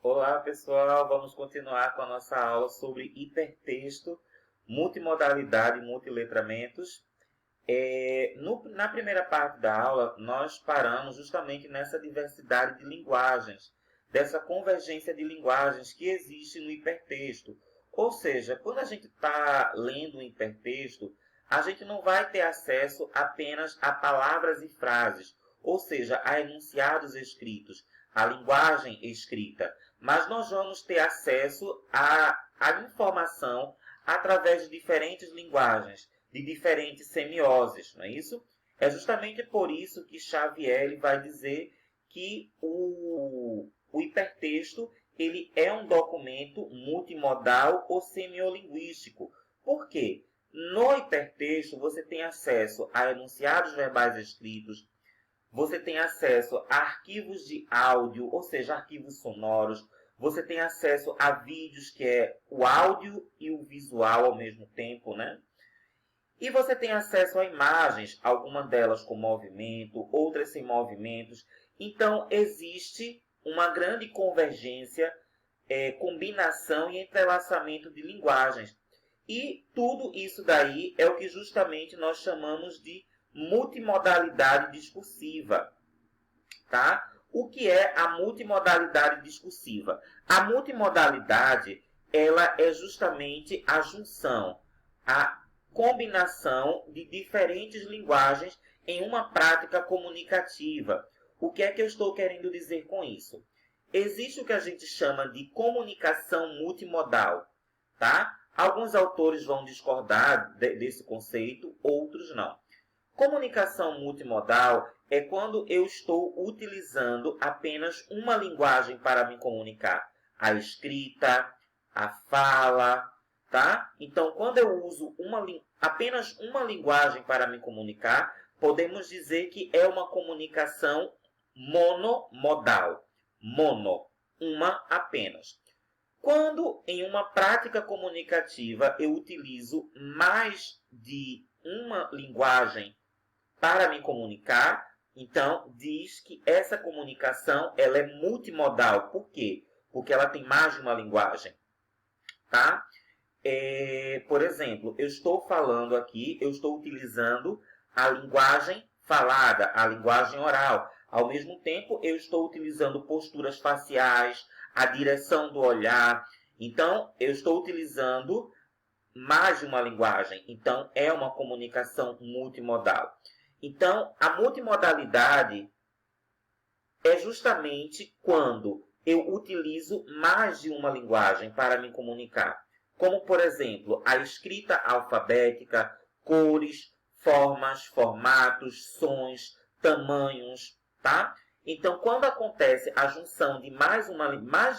Olá, pessoal. Vamos continuar com a nossa aula sobre hipertexto, multimodalidade e multiletramentos. Na primeira parte da aula, nós paramos justamente nessa diversidade de linguagens, dessa convergência de linguagens que existe no hipertexto. Ou seja, quando a gente está lendo um hipertexto, a gente não vai ter acesso apenas a palavras e frases, ou seja, a enunciados escritos, a linguagem escrita, mas nós vamos ter acesso à informação através de diferentes linguagens, de diferentes semioses, não é isso? É justamente por isso que Xavier ele vai dizer que o hipertexto ele é um documento multimodal ou semiolinguístico. Por quê? No hipertexto você tem acesso a enunciados verbais escritos, você tem acesso a arquivos de áudio, ou seja, arquivos sonoros. Você tem acesso a vídeos, que é o áudio e o visual ao mesmo tempo, né? E você tem acesso a imagens, algumas delas com movimento, outras sem movimentos. Então, existe uma grande convergência, combinação e entrelaçamento de linguagens. E tudo isso daí é o que justamente nós chamamos de multimodalidade discursiva, tá? O que é a multimodalidade discursiva? A multimodalidade, ela é justamente a junção, a combinação de diferentes linguagens em uma prática comunicativa. O que é que eu estou querendo dizer com isso? Existe o que a gente chama de comunicação multimodal, tá? Alguns autores vão discordar desse conceito, outros não. Comunicação multimodal é quando eu estou utilizando apenas uma linguagem para me comunicar. A escrita, a fala, tá? Então, quando eu uso apenas uma linguagem para me comunicar, podemos dizer que é uma comunicação monomodal. Mono, uma apenas. Quando em uma prática comunicativa eu utilizo mais de uma linguagem para me comunicar, então diz que essa comunicação ela é multimodal. Por quê? Porque ela tem mais de uma linguagem. Tá? Por exemplo, eu estou falando aqui, eu estou utilizando a linguagem falada, a linguagem oral. Ao mesmo tempo, eu estou utilizando posturas faciais, a direção do olhar. Então, eu estou utilizando mais de uma linguagem. Então, é uma comunicação multimodal. Então, a multimodalidade é justamente quando eu utilizo mais de uma linguagem para me comunicar. Como, por exemplo, a escrita alfabética, cores, formas, formatos, sons, tamanhos, tá? Então, quando acontece a junção de mais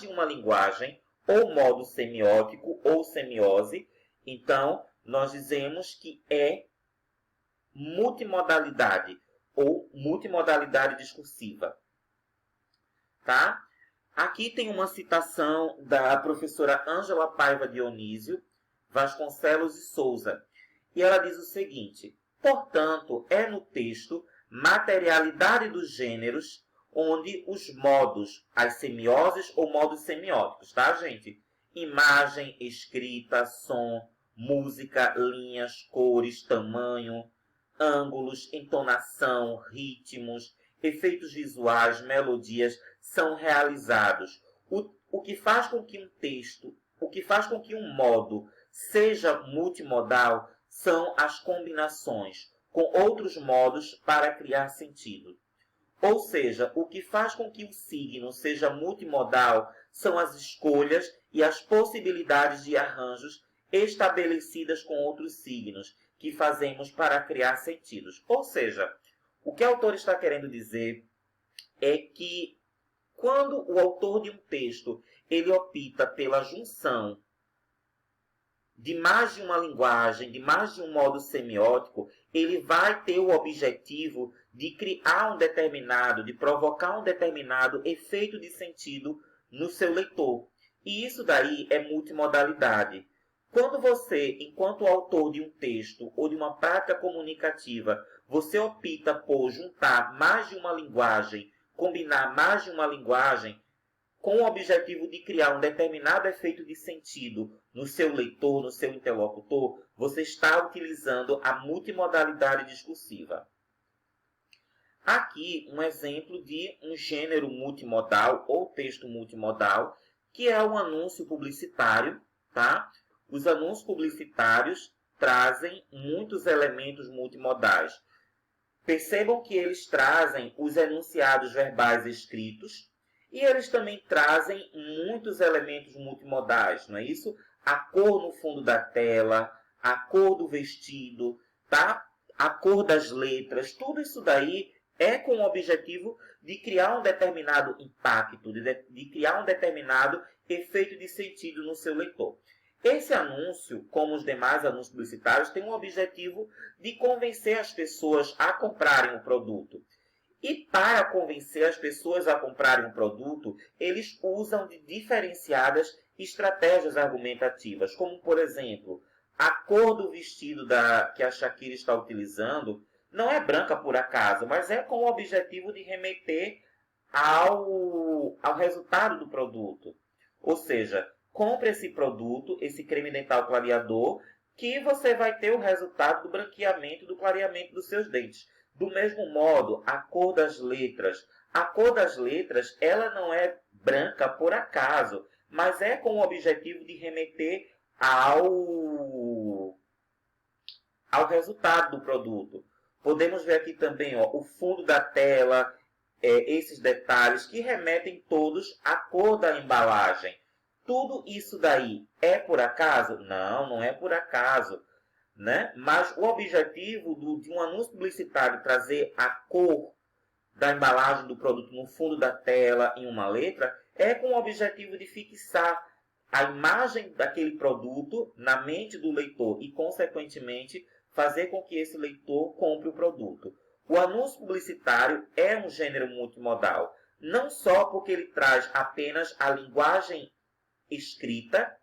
de uma linguagem, ou modo semiótico ou semiose, então nós dizemos que é multimodalidade ou multimodalidade discursiva. Tá? Aqui tem uma citação da professora Ângela Paiva Dionísio, Vasconcelos e Souza. E ela diz o seguinte: portanto, é no texto materialidade dos gêneros onde os modos, as semioses ou modos semióticos, tá, gente? Imagem, escrita, som, música, linhas, cores, tamanho, ângulos, entonação, ritmos, efeitos visuais, melodias são realizados. O que faz com que um texto, o que faz com que um modo seja multimodal são as combinações com outros modos para criar sentido. Ou seja, o que faz com que o signo seja multimodal são as escolhas e as possibilidades de arranjos estabelecidas com outros signos que fazemos para criar sentidos. Ou seja, o que o autor está querendo dizer é que quando o autor de um texto ele opta pela junção de mais de uma linguagem, de mais de um modo semiótico, ele vai ter o objetivo de criar de provocar um determinado efeito de sentido no seu leitor. E isso daí é multimodalidade. Quando você, enquanto autor de um texto ou de uma prática comunicativa, você opta por juntar mais de uma linguagem, combinar mais de uma linguagem, com o objetivo de criar um determinado efeito de sentido no seu leitor, no seu interlocutor, você está utilizando a multimodalidade discursiva. Aqui, um exemplo de um gênero multimodal ou texto multimodal, que é o anúncio publicitário, tá? Os anúncios publicitários trazem muitos elementos multimodais. Percebam que eles trazem os enunciados verbais escritos e eles também trazem muitos elementos multimodais, não é isso? A cor no fundo da tela, a cor do vestido, tá? A cor das letras, tudo isso daí é com o objetivo de criar um determinado impacto, de criar um determinado efeito de sentido no seu leitor. Esse anúncio, como os demais anúncios publicitários, tem o objetivo de convencer as pessoas a comprarem o produto. E para convencer as pessoas a comprarem o produto, eles usam de diferenciadas estratégias argumentativas, como, por exemplo, a cor do vestido que a Shakira está utilizando não é branca por acaso, mas é com o objetivo de remeter ao resultado do produto. Ou seja, compre esse produto, esse creme dental clareador, que você vai ter o resultado do branqueamento e do clareamento dos seus dentes. Do mesmo modo, a cor das letras. A cor das letras, ela não é branca por acaso, mas é com o objetivo de remeter ao resultado do produto. Podemos ver aqui também o fundo da tela, esses detalhes que remetem todos à cor da embalagem. Tudo isso daí é por acaso? Não, não é por acaso. Né? Mas o objetivo de um anúncio publicitário trazer a cor da embalagem do produto no fundo da tela, em uma letra, é com o objetivo de fixar a imagem daquele produto na mente do leitor e, consequentemente, fazer com que esse leitor compre o produto. O anúncio publicitário é um gênero multimodal, não só porque ele traz apenas a linguagem escrita,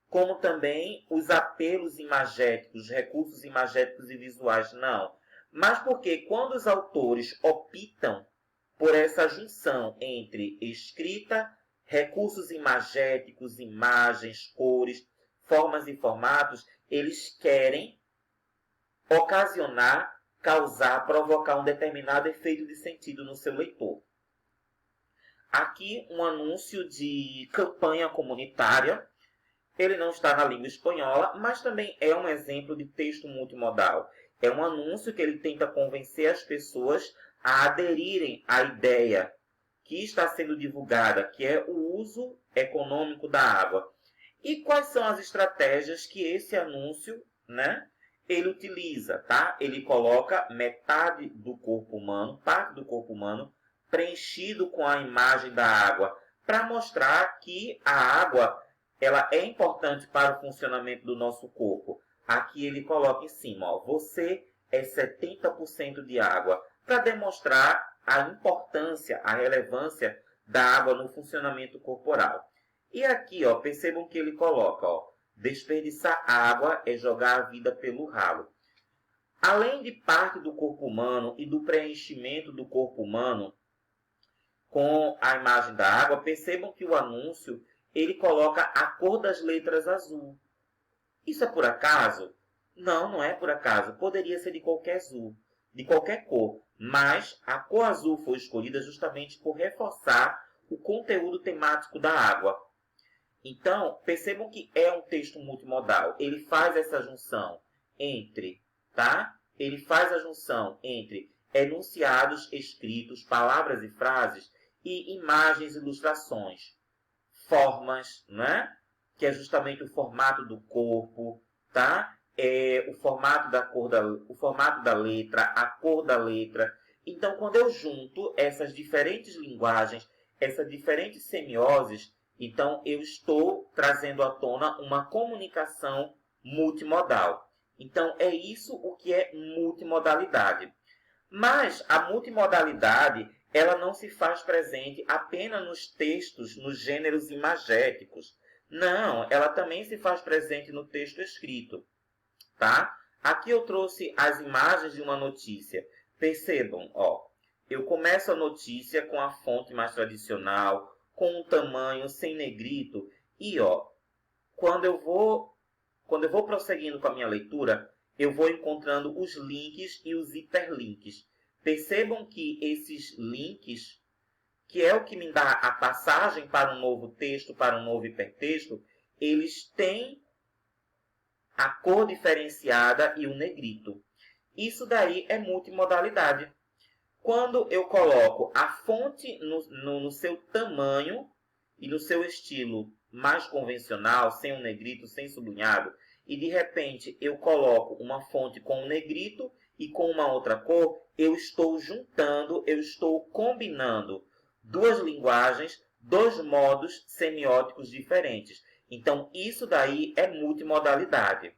como também os apelos imagéticos, os recursos imagéticos e visuais, não. Mas porque quando os autores optam por essa junção entre escrita, recursos imagéticos, imagens, cores, formas e formatos, eles querem ocasionar, causar, provocar um determinado efeito de sentido no seu leitor. Aqui um anúncio de campanha comunitária. Ele não está na língua espanhola, mas também é um exemplo de texto multimodal. É um anúncio que ele tenta convencer as pessoas a aderirem à ideia que está sendo divulgada, que é o uso econômico da água. E quais são as estratégias que esse anúncio, né, ele utiliza, tá? Ele coloca metade do corpo humano, parte do corpo humano, preenchido com a imagem da água, para mostrar que a água ela é importante para o funcionamento do nosso corpo. Aqui ele coloca em cima, você é 70% de água, para demonstrar a importância, a relevância da água no funcionamento corporal. E aqui, percebam que ele coloca, desperdiçar água é jogar a vida pelo ralo. Além de parte do corpo humano e do preenchimento do corpo humano com a imagem da água, percebam que o anúncio ele coloca a cor das letras azul. Isso é por acaso? Não, não é por acaso. Poderia ser de qualquer azul, de qualquer cor. Mas a cor azul foi escolhida justamente por reforçar o conteúdo temático da água. Então, percebam que é um texto multimodal. Ele faz essa junção entre, tá? Ele faz a junção entre enunciados escritos, palavras e frases, e imagens e ilustrações. Formas, né? Que é justamente o formato do corpo, tá? O formato o formato da letra, a cor da letra. Então, quando eu junto essas diferentes linguagens, essas diferentes semioses, então eu estou trazendo à tona uma comunicação multimodal. Então, é isso o que é multimodalidade. Mas a multimodalidade ela não se faz presente apenas nos textos, nos gêneros imagéticos. Não, ela também se faz presente no texto escrito. Tá? Aqui eu trouxe as imagens de uma notícia. Percebam, eu começo a notícia com a fonte mais tradicional, com um tamanho, sem negrito. E, ó, quando eu vou prosseguindo com a minha leitura, eu vou encontrando os links e os hiperlinks. Percebam que esses links, que é o que me dá a passagem para um novo texto, para um novo hipertexto, eles têm a cor diferenciada e o negrito. Isso daí é multimodalidade. Quando eu coloco a fonte no seu tamanho e no seu estilo mais convencional, sem o negrito, sem sublinhado, e de repente eu coloco uma fonte com um negrito e com uma outra cor, eu estou juntando, eu estou combinando duas linguagens, dois modos semióticos diferentes. Então, isso daí é multimodalidade.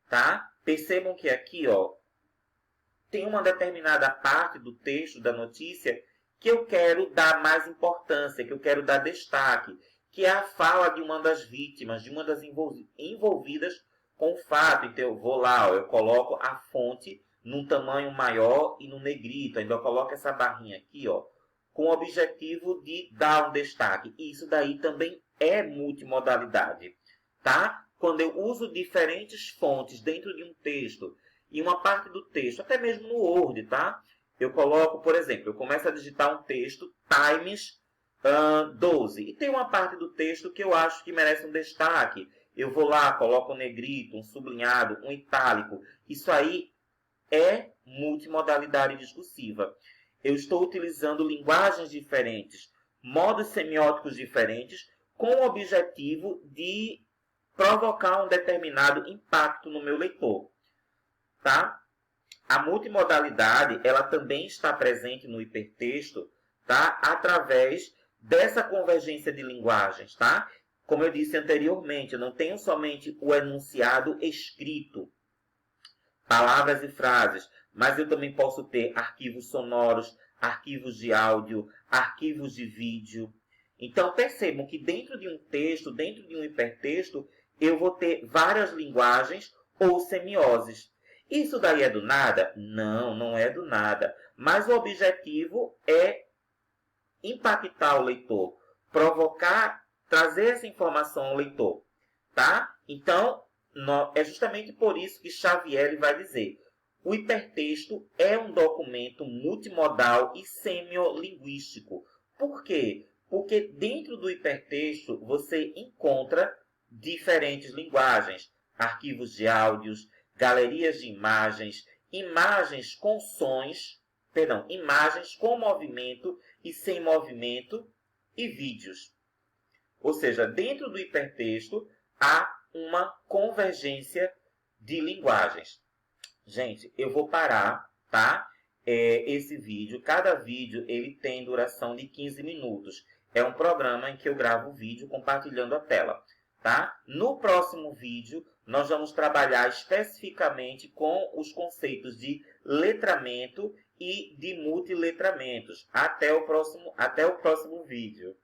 Tá? Percebam que aqui, ó, tem uma determinada parte do texto, da notícia, que eu quero dar mais importância, que eu quero dar destaque, que é a fala de uma das vítimas, de uma das envolvidas com o fato. Então, eu vou lá, ó, eu coloco a fonte num tamanho maior e no negrito. Ainda eu coloco essa barrinha aqui, ó, com o objetivo de dar um destaque. E isso daí também é multimodalidade, tá? Quando eu uso diferentes fontes dentro de um texto, e uma parte do texto, até mesmo no Word, tá? Eu coloco, por exemplo, eu começo a digitar um texto, Times 12, e tem uma parte do texto que eu acho que merece um destaque. Eu vou lá, coloco um negrito, um sublinhado, um itálico. Isso aí é multimodalidade discursiva. Eu estou utilizando linguagens diferentes, modos semióticos diferentes, com o objetivo de provocar um determinado impacto no meu leitor. Tá? A multimodalidade, ela também está presente no hipertexto, tá? Através dessa convergência de linguagens, tá? Como eu disse anteriormente, eu não tenho somente o enunciado escrito, palavras e frases, mas eu também posso ter arquivos sonoros, arquivos de áudio, arquivos de vídeo. Então, percebam que dentro de um texto, dentro de um hipertexto, eu vou ter várias linguagens ou semioses. Isso daí é do nada? Não, não é do nada. Mas o objetivo é impactar o leitor, provocar, trazer essa informação ao leitor, tá? Então, é justamente por isso que Xavier vai dizer: o hipertexto é um documento multimodal e semiolinguístico. Por quê? Porque dentro do hipertexto você encontra diferentes linguagens, arquivos de áudios, galerias de imagens, imagens com sons, imagens com movimento e sem movimento e vídeos. Ou seja, dentro do hipertexto há uma convergência de linguagens. Gente, eu vou parar, tá? Esse vídeo, cada vídeo ele tem duração de 15 minutos. É um programa em que eu gravo o vídeo compartilhando a tela, tá? No próximo vídeo, nós vamos trabalhar especificamente com os conceitos de letramento e de multiletramentos. Até o próximo vídeo.